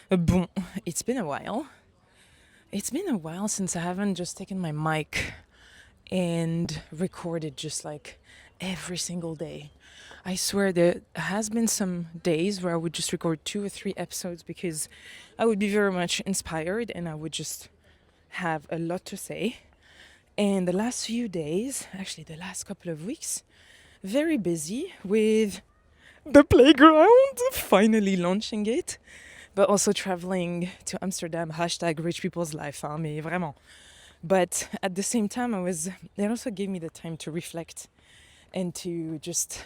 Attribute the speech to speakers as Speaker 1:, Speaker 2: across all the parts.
Speaker 1: Bon, it's been a while. It's been a while since I haven't just taken my mic and recorded just like every single day. I swear there has been some days where I would just record 2 or 3 episodes because I would be very much inspired and I would just have a lot to say. And the last few days, actually the last couple of weeks, very busy with the playground, finally launching it, but also traveling to Amsterdam, hashtag rich people's life, hein, mais vraiment. But at the same time, it also gave me the time to reflect and to just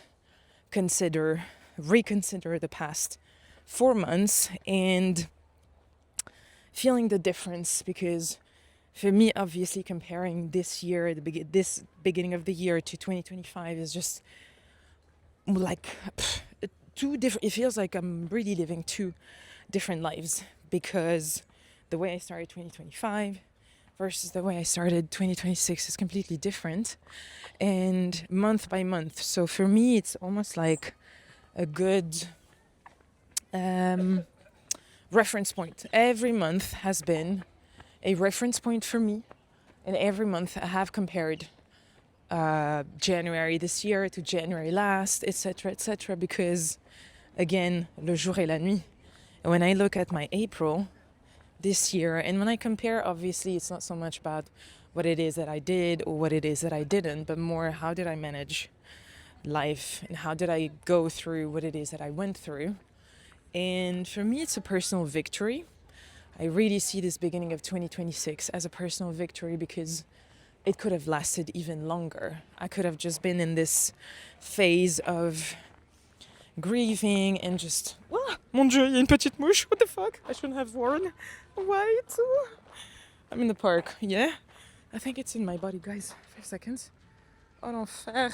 Speaker 1: reconsider the past 4 months and feeling the difference because for me, obviously, comparing this year, this beginning of the year to 2025 is just like two different. It feels like I'm really living two different lives because the way I started 2025 versus the way I started 2026 is completely different and month by month. So for me, it's almost like a good reference point. Every month has been a reference point for me, and every month I have compared January this year to January last, etc., because again, le jour et la nuit. And when I look at my April this year, and when I compare, obviously, it's not so much about what it is that I did or what it is that I didn't, but more how did I manage life and how did I go through what it is that I went through. And for me, it's a personal victory. I really see this beginning of 2026 as a personal victory because it could have lasted even longer. I could have just been in this phase of grieving and just, oh, mon Dieu, il y a une petite mouche. What the fuck? I shouldn't have worn white. I'm in the park. Yeah? I think it's in my body, guys. 5 seconds. Oh, l'enfer.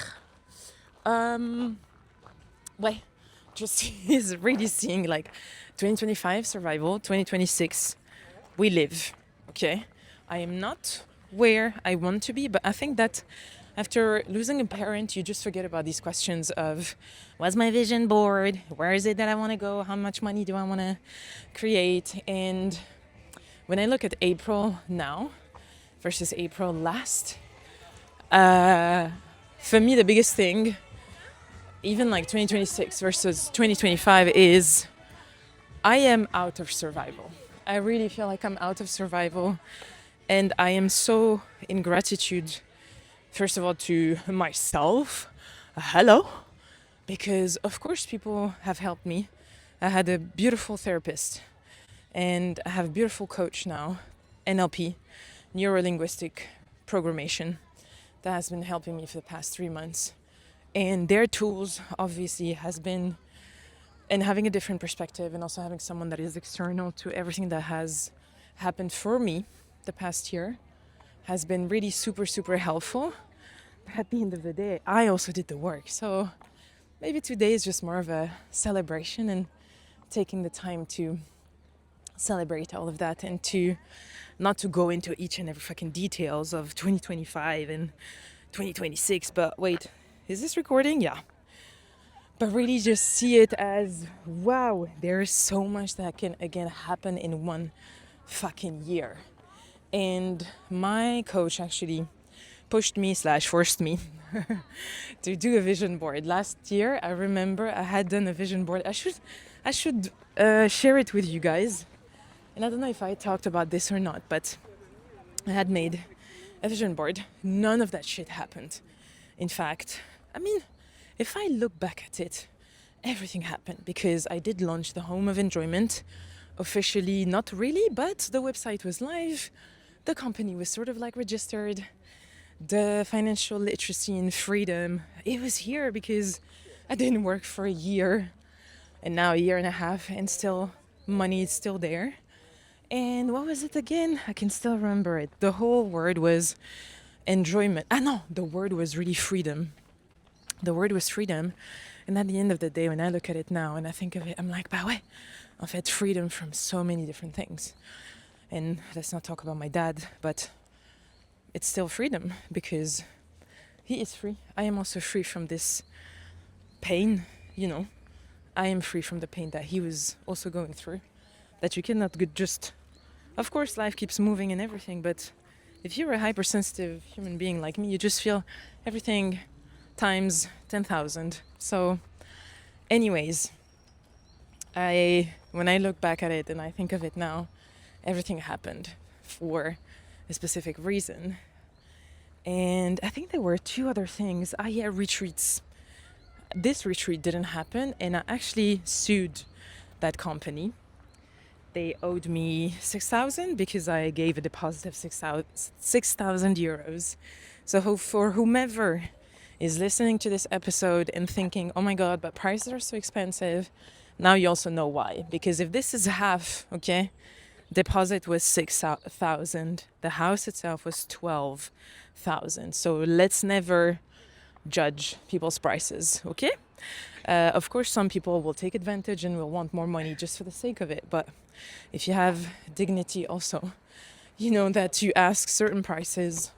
Speaker 1: Ouais. Just is really seeing like 2025 survival, 2026 we live. Okay? I am not where I want to be, but I think that after losing a parent, you just forget about these questions of what's my vision board? Where is it that I want to go? How much money do I want to create? And when I look at April now versus April last, for me, the biggest thing, even like 2026 versus 2025, is I am out of survival. I really feel like I'm out of survival. And I am so in gratitude, first of all, to myself. Hello. Because, of course, people have helped me. I had a beautiful therapist and I have a beautiful coach now, NLP, neuro linguistic programmation, that has been helping me for the past 3 months. And their tools obviously has been, and having a different perspective and also having someone that is external to everything that has happened for me the past year has been really super helpful. But at the end of the day, I also did the work. So maybe today is just more of a celebration and taking the time to celebrate all of that and to not to go into each and every fucking details of 2025 and 2026. But wait, is this recording? Yeah. But really just see it as, wow, there is so much that can again happen in one fucking year. And my coach actually pushed me / forced me to do a vision board. Last year, I remember I had done a vision board. I should share it with you guys. And I don't know if I talked about this or not, but I had made a vision board. None of that shit happened. In fact, I mean, if I look back at it, everything happened because I did launch the Home of Enjoyment officially, not really, but the website was live. The company was sort of like registered. The financial literacy and freedom, it was here because I didn't work for a year and now a year and a half and still money is still there. And what was it again? I can still remember it. The whole word was enjoyment. No, the word was really freedom. The word was freedom. And at the end of the day, when I look at it now and I think of it, I'm like, bah ouais, I've had freedom from so many different things. And let's not talk about my dad, but it's still freedom because he is free. I am also free from this pain, I am free from the pain that he was also going through. that you cannot just, of course, life keeps moving and everything, but if you're a hypersensitive human being like me, you just feel everything times 10,000. So, anyways, when I look back at it and I think of it now, everything happened for a specific reason. And I think there were two other things. Retreats. This retreat didn't happen, and I actually sued that company. They owed me 6,000 because I gave a deposit of 6,000 euros. So for whomever is listening to this episode and thinking, oh my God, but prices are so expensive, now you also know why. Because if this is half, okay, deposit was 6,000, the house itself was 12,000. So let's never judge people's prices, okay? Of course, some people will take advantage and will want more money just for the sake of it. But if you have dignity also, you know that you ask certain prices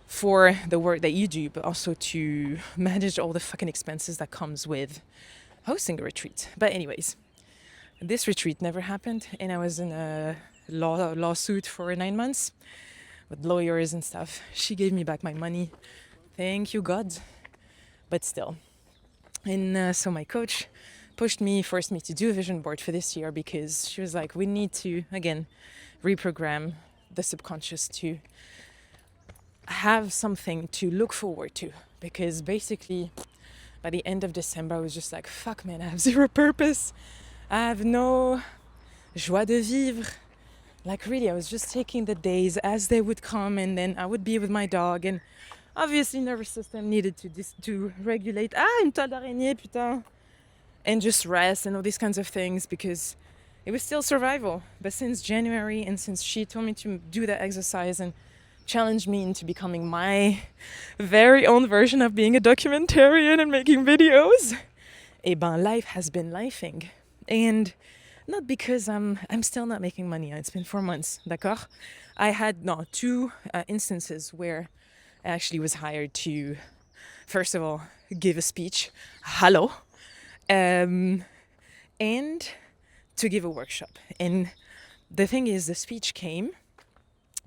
Speaker 1: for the work that you do, but also to manage all the fucking expenses that comes with hosting a retreat. But anyways, this retreat never happened, and I was in a lawsuit for 9 months with lawyers and stuff. She gave me back my money. Thank you, God. But still. And so my coach forced me to do a vision board for this year, because she was like, we need to, again, reprogram the subconscious to have something to look forward to. Because basically, by the end of December, I was just like, fuck, man, I have zero purpose. I have no joie de vivre. Like, really, I was just taking the days as they would come, and then I would be with my dog, and obviously nervous system needed to regulate. Une toile d'araignée, putain. And just rest and all these kinds of things, because it was still survival. But since January, and since she told me to do that exercise and challenged me into becoming my very own version of being a documentarian and making videos, life has been lifing. And not because I'm still not making money. It's been 4 months, d'accord? I had two instances where I actually was hired to, first of all, give a speech, hello, and to give a workshop. And the thing is, the speech came,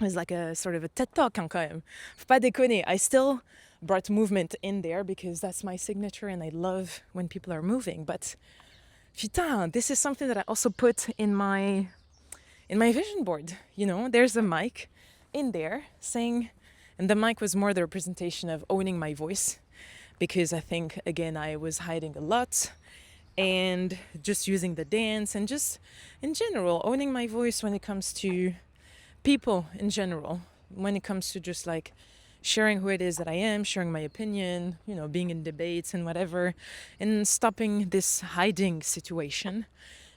Speaker 1: it was like a sort of a TED Talk, quand même. Faut pas déconner. I still brought movement in there because that's my signature, and I love when people are moving. But putain, this is something that I also put in my vision board. You know, there's a mic in there saying, and the mic was more the representation of owning my voice, because I think, again, I was hiding a lot, and just using the dance, and just in general owning my voice when it comes to people in general, when it comes to just like sharing who it is that I am, sharing my opinion, you know, being in debates and whatever, and stopping this hiding situation.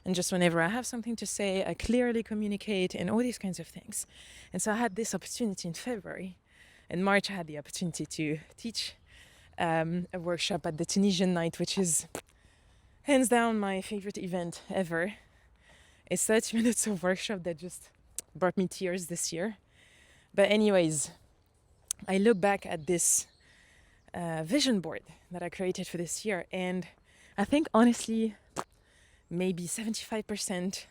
Speaker 1: And just whenever I have something to say, I clearly communicate, and all these kinds of things. And so I had this opportunity in February. In March, I had the opportunity to teach a workshop at the Tunisian Night, which is hands down my favorite event ever. It's 30 minutes of workshop that just brought me tears this year. But anyways, I look back at this vision board that I created for this year, and I think honestly, maybe 75%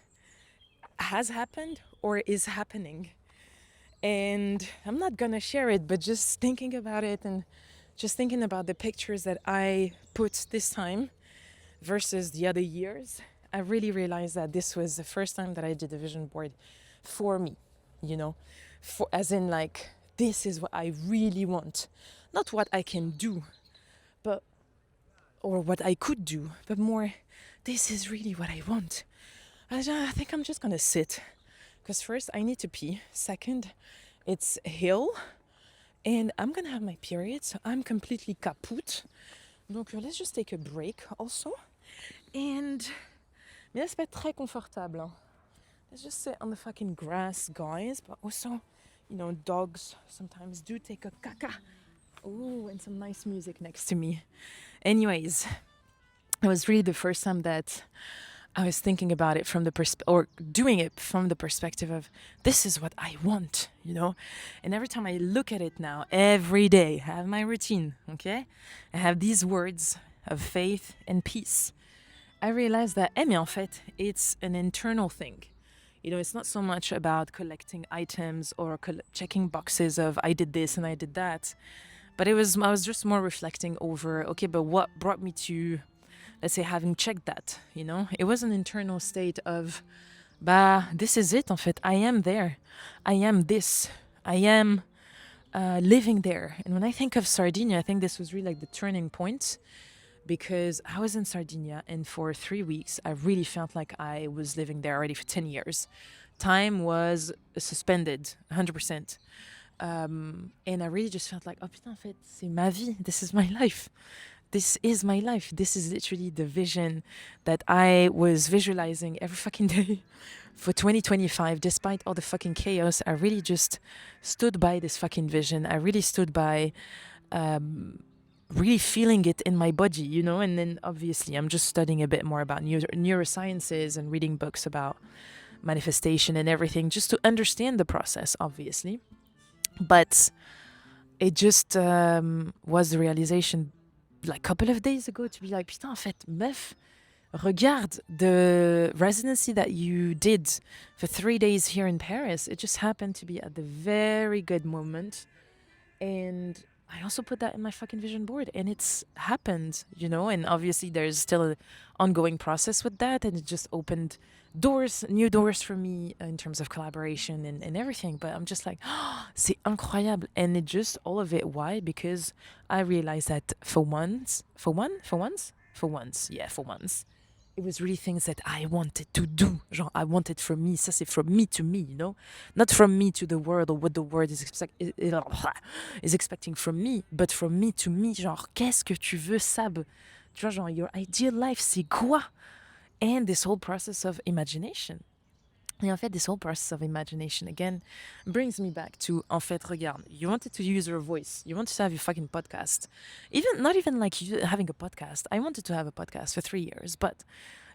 Speaker 1: has happened or is happening. And I'm not gonna share it, but just thinking about it, and just thinking about the pictures that I put this time versus the other years, I really realized that this was the first time that I did a vision board for me, you know, as in like, this is what I really want. Not what I can do, or what I could do, but more, this is really what I want. I think I'm just gonna sit, because first I need to pee. Second, it's a hill, and I'm gonna have my period, so I'm completely kaput. Donc let's just take a break also. And mais là c'est pas très confortable. Hein. Let's just sit on the fucking grass, guys. But also, you know, dogs sometimes do take a caca. Oh, and some nice music next to me. Anyways, it was really the first time that I was thinking about it from the or doing it from the perspective of, this is what I want, you know? And every time I look at it now, every day, I have my routine, okay? I have these words of faith and peace. I realized that, mais en fait, it's an internal thing. You know, it's not so much about collecting items or checking boxes of I did this and I did that. But I was just more reflecting over, okay, but what brought me to, let's say, having checked that, you know? It was an internal state of, bah, this is it, en fait. I am there. I am this. I am living there. And when I think of Sardinia, I think this was really like the turning point because I was in Sardinia and for 3 weeks, I really felt like I was living there already for 10 years. Time was suspended, 100%. And I really just felt like, oh putain, en fait, c'est ma vie. This is my life. This is my life. This is literally the vision that I was visualizing every fucking day for 2025. Despite all the fucking chaos, I really just stood by this fucking vision. I really stood by really feeling it in my body, you know? And then obviously I'm just studying a bit more about neurosciences and reading books about manifestation and everything just to understand the process, obviously. But it just was the realization like a couple of days ago to be like, putain, en fait, meuf, regarde the residency that you did for 3 days here in Paris. It just happened to be at the very good moment. And I also put that in my fucking vision board and it's happened, you know, and obviously there's still an ongoing process with that. And it just opened new doors for me in terms of collaboration and everything. But I'm just like, oh, c'est incroyable. And it just, all of it, why? Because I realized that for once, it was really things that I wanted to do. Genre, I wanted from me. Ça, c'est from me to me, you know? Not from me to the world or what the world is expecting from me, but from me to me. Genre, qu'est-ce que tu veux, Sab? Tu vois, genre, your ideal life, c'est quoi? And this whole process of imagination. Et en fait, this whole process of imagination, again, brings me back to, en fait, regarde, you wanted to use your voice. You wanted to have your fucking podcast. Not even like you having a podcast. I wanted to have a podcast for 3 years. But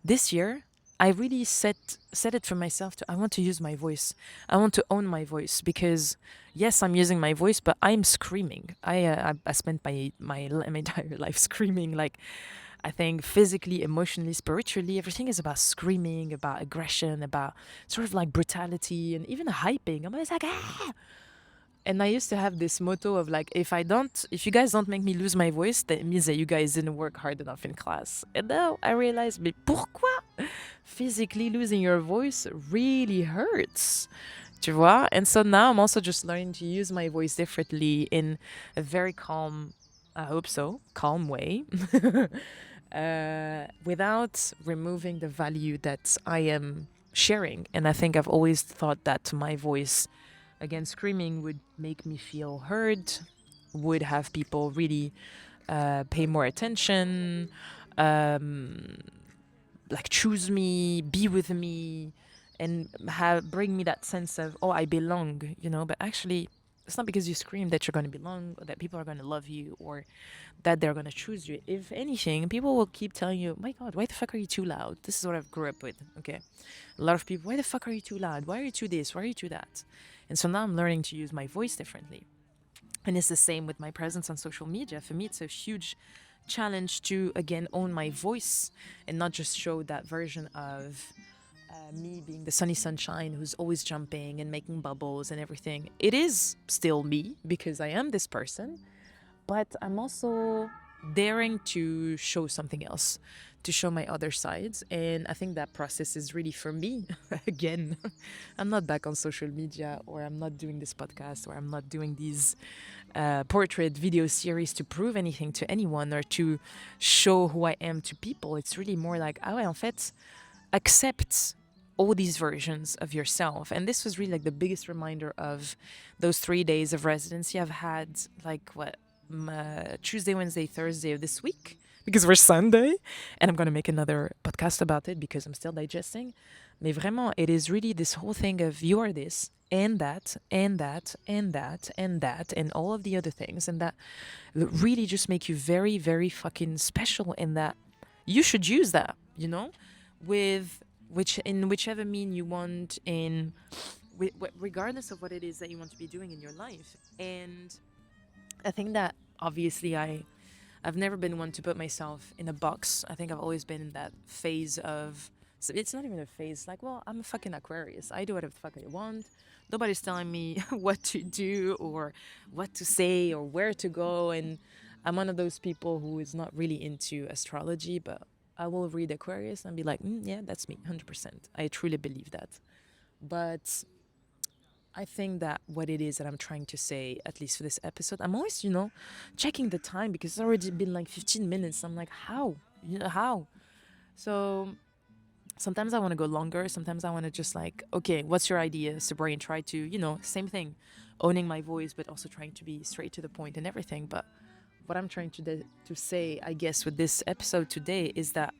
Speaker 1: this year, I really set it for myself I want to use my voice. I want to own my voice because, yes, I'm using my voice, but I'm screaming. I spent my entire life screaming, like, I think physically, emotionally, spiritually, everything is about screaming, about aggression, about sort of like brutality and even hyping. I'm always like, ah! And I used to have this motto of like, if you guys don't make me lose my voice, that means that you guys didn't work hard enough in class. And now I realized, mais pourquoi? Physically losing your voice really hurts. Tu vois? And so now I'm also just learning to use my voice differently in a very calm, I hope so, calm way. Without removing the value that I am sharing. And I think I've always thought that my voice, again, screaming would make me feel heard, would have people really pay more attention, like choose me, be with me, and bring me that sense of, oh, I belong, you know. But actually, it's not because you scream that you're going to belong or that people are going to love you or that they're going to choose you. If anything, people will keep telling you, my God, why the fuck are you too loud? This is what I've grew up with, okay? A lot of people, why the fuck are you too loud? Why are you too this? Why are you too that? And so now I'm learning to use my voice differently. And it's the same with my presence on social media. For me, it's a huge challenge to, again, own my voice and not just show that version of me being the sunny sunshine who's always jumping and making bubbles and everything. It is still me because I am this person, but I'm also daring to show something else, to show my other sides. And I think that process is really for me. Again, I'm not back on social media, or I'm not doing this podcast, or I'm not doing these portrait video series to prove anything to anyone or to show who I am to people. It's really more like, ah ouais, en fait, accept all these versions of yourself. And this was really like the biggest reminder of those 3 days of residency. I've had like Tuesday, Wednesday, Thursday of this week, because we're Sunday, and I'm going to make another podcast about it because I'm still digesting. Mais vraiment, it is really this whole thing of you are this and that and that and that and that and all of the other things, and that really just make you very, very fucking special, and that you should use that, you know, in whichever mean you want, regardless of what it is that you want to be doing in your life. And I think that obviously I I've never been one to put myself in a box. I think I've always been in that phase of, so it's not even a phase, like, well, I'm a fucking Aquarius. I do whatever the fuck I want. Nobody's telling me what to do or what to say or where to go. And I'm one of those people who is not really into astrology, but I will read Aquarius and be like, yeah, that's me, 100%. I truly believe that. But I think that what it is that I'm trying to say, at least for this episode, I'm always, checking the time because it's already been like 15 minutes. I'm like, how? How? So sometimes I want to go longer. Sometimes I want to just like, okay, what's your idea, Sabou? And try to, same thing, owning my voice, but also trying to be straight to the point and everything. But what I'm trying to say, I guess, with this episode today is that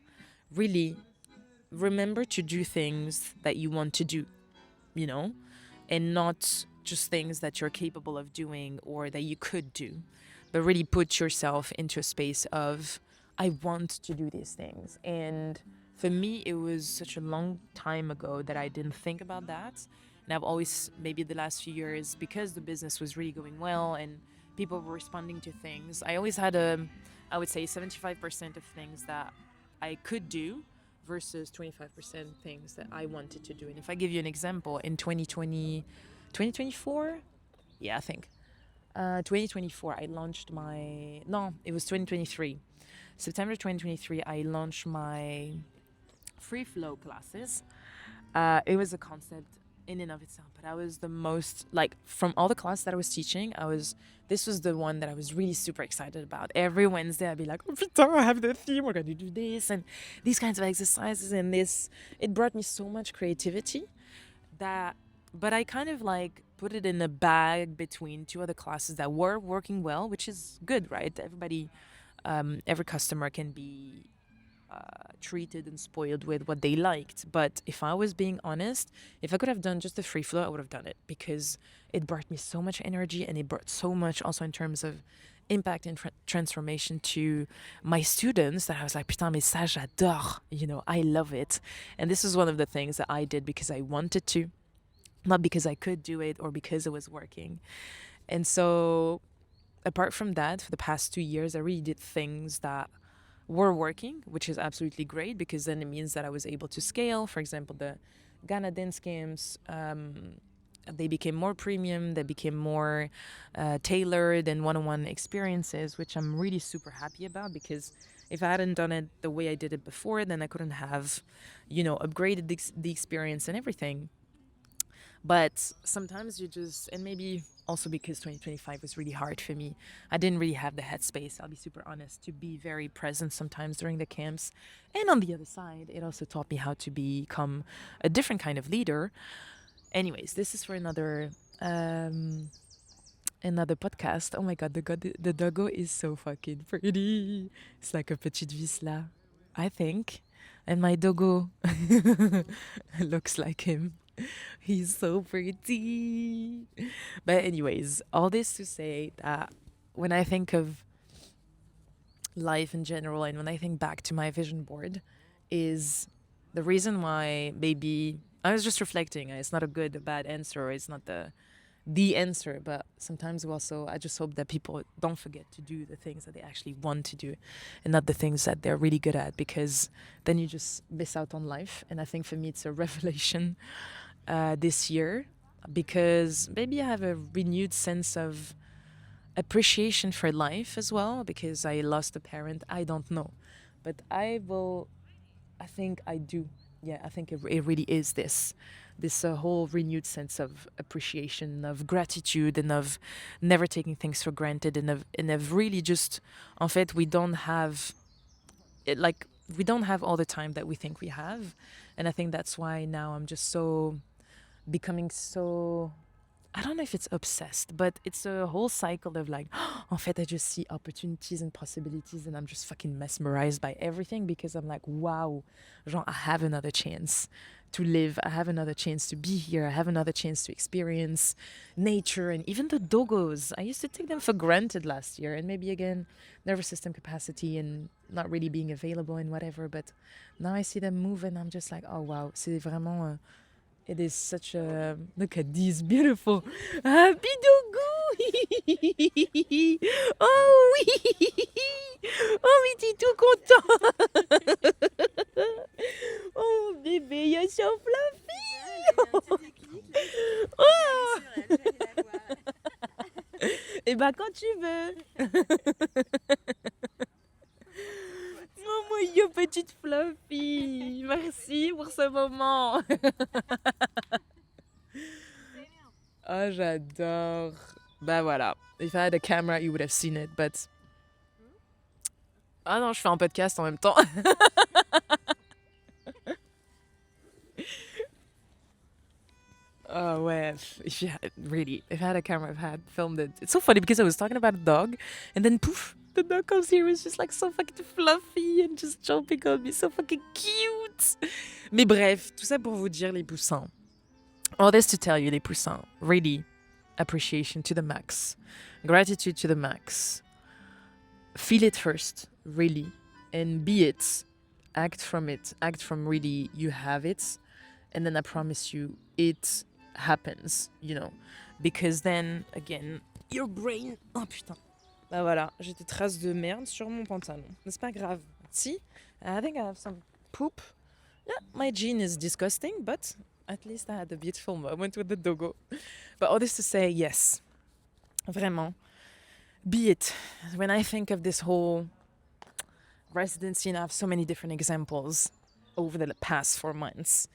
Speaker 1: really remember to do things that you want to do, and not just things that you're capable of doing or that you could do, but really put yourself into a space of, I want to do these things. And for me, it was such a long time ago that I didn't think about that. And I've always, maybe the last few years, because the business was really going well and people were responding to things, I always had I would say 75% of things that I could do versus 25% things that I wanted to do. And if I give you an example, in 2024, yeah, I think 2024, I launched it was 2023. September 2023, I launched my free flow classes. It was a concept in and of itself, but I was the most, like, from all the classes that I was teaching, this was the one that I was really super excited about. Every Wednesday I'd be like, oh putain, I have the theme, we're gonna do this and these kinds of exercises, and it brought me so much creativity but I kind of like put it in a bag between two other classes that were working well, which is good, right? Every customer can be treated and spoiled with what they liked. But if I was being honest, if I could have done just the free flow, I would have done it, because it brought me so much energy and it brought so much also in terms of impact and transformation to my students that I was like, putain, mais ça j'adore, I love it. And this is one of the things that I did because I wanted to, not because I could do it or because it was working. And so apart from that, for the past 2 years, I really did things that were working, which is absolutely great, because then it means that I was able to scale. For example, the Ghana dance camps, they became more premium, they became more tailored and one-on-one experiences, which I'm really super happy about, because if I hadn't done it the way I did it before, then I couldn't have, upgraded the experience and everything. But sometimes and maybe also because 2025 was really hard for me, I didn't really have the headspace, I'll be super honest, to be very present sometimes during the camps. And on the other side, it also taught me how to become a different kind of leader. Anyways, this is for another podcast. Oh my god, the doggo is so fucking pretty. It's like a petite Vizsla, I think. And my doggo looks like him. He's so pretty. But anyways, all this to say that when I think of life in general and when I think back to my vision board, is the reason why maybe I was just reflecting. It's not a good or bad answer. It's not the answer, but sometimes also I just hope that people don't forget to do the things that they actually want to do and not the things that they're really good at, because then you just miss out on life. And I think for me it's a revelation this year, because maybe I have a renewed sense of appreciation for life as well, because I lost a parent. I don't know, but I think I do. Yeah, I think it really is this whole renewed sense of appreciation, of gratitude, and of never taking things for granted, and of really just, en fait, we don't have all the time that we think we have. And I think that's why now I'm just becoming so, I don't know if it's obsessed, but it's a whole cycle of like, en fait, I just see opportunities and possibilities, and I'm just fucking mesmerized by everything, because I'm like, wow, genre, I have another chance to live. I have another chance to be here. I have another chance to experience nature. And even the doggos, I used to take them for granted last year, and maybe again, nervous system capacity and not really being available and whatever. But now I see them move, and I'm just like, oh wow, c'est vraiment... it is such a... Look at these beautiful happy doggo. Oh, Oh, mais t'es tout content. Oh, mon bébé, il y a so fluffy. Oh. Et bah, quand tu veux. Oh, mon petite fluffy. Merci pour ce moment. Oh, j'adore. Bah voilà. If I had a camera, you would have seen it, but... Ah non, je fais un podcast en même temps. Oh, ouais. If I had a camera, I've had filmed it. It's so funny because I was talking about a dog, and then poof, the dog comes here. It's just like so fucking fluffy and just jumping on me, so fucking cute. Mais bref, tout ça pour vous dire les poussins. All this to tell you, les poussins, really, appreciation to the max, gratitude to the max. Feel it first, really, and be it. Act from it. Act from really you have it, and then I promise you it happens, you know, because then again your brain. Oh putain. Bah voilà, j'ai des traces de merde sur mon pantalon. Mais c'est pas grave. See, I think I have some poop. Yeah, my jean is disgusting, but at least I had a beautiful moment with the doggo. But all this to say, yes, vraiment, be it. When I think of this whole residency, and I have so many different examples over the past 4 months.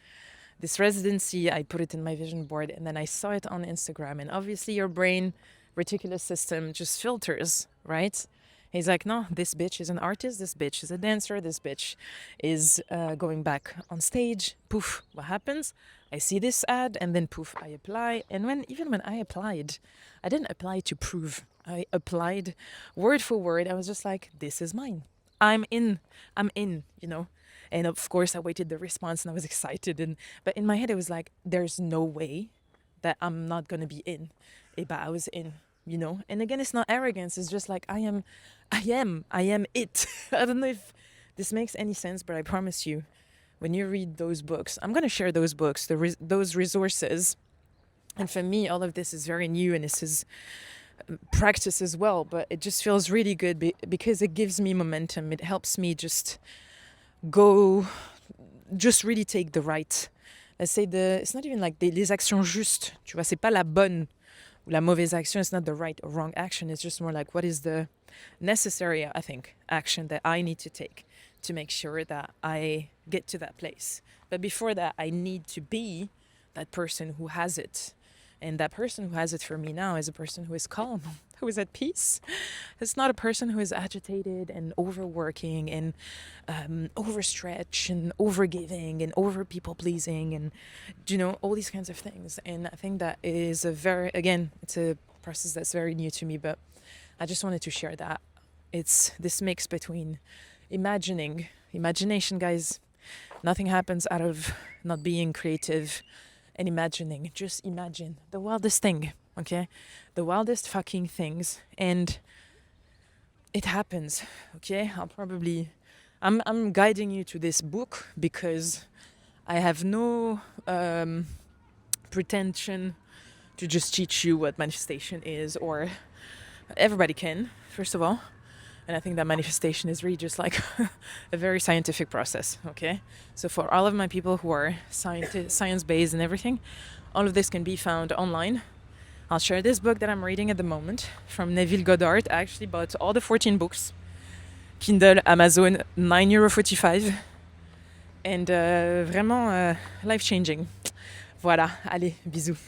Speaker 1: This residency, I put it in my vision board, and then I saw it on Instagram. And obviously your brain reticular system just filters, right? He's like, no, this bitch is an artist, this bitch is a dancer, this bitch is going back on stage. Poof, what happens? I see this ad, and then poof, I apply. And even when I applied, I didn't apply to prove. I applied word for word. I was just like, this is mine. I'm in, you know? And of course, I waited the response and I was excited. But in my head, it was like, there's no way that I'm not going to be in. But I was in, you know? And again, it's not arrogance. It's just like, I am it. I don't know if this makes any sense, but I promise you, when you read those books, I'm going to share those books, those resources. And for me, all of this is very new and this is practice as well. But it just feels really good because it gives me momentum. It helps me just really take the right. Let's say it's not even like les actions justes. Tu vois, c'est pas la bonne ou la mauvaise action. It's not the right or wrong action. It's just more like what is the necessary, I think, action that I need to take to make sure that I get to that place. But before that, I need to be that person who has it. And that person who has it for me now is a person who is calm, who is at peace. It's not a person who is agitated and overworking and overstretched and overgiving and over people pleasing and, you know, all these kinds of things. And I think that is it's a process that's very new to me, but I just wanted to share that. It's this mix between imagination, guys. Nothing happens out of not being creative. And imagining, just imagine the wildest thing, okay? The wildest fucking things, and it happens, okay? I'm guiding you to this book because I have no pretension to just teach you what manifestation is, or everybody can, first of all. And I think that manifestation is really just like a very scientific process, okay? So for all of my people who are science-based and everything, all of this can be found online. I'll share this book that I'm reading at the moment from Neville Goddard. I actually bought all the 14 books. Kindle, Amazon, €9.45. And vraiment life-changing. Voilà, allez, bisous.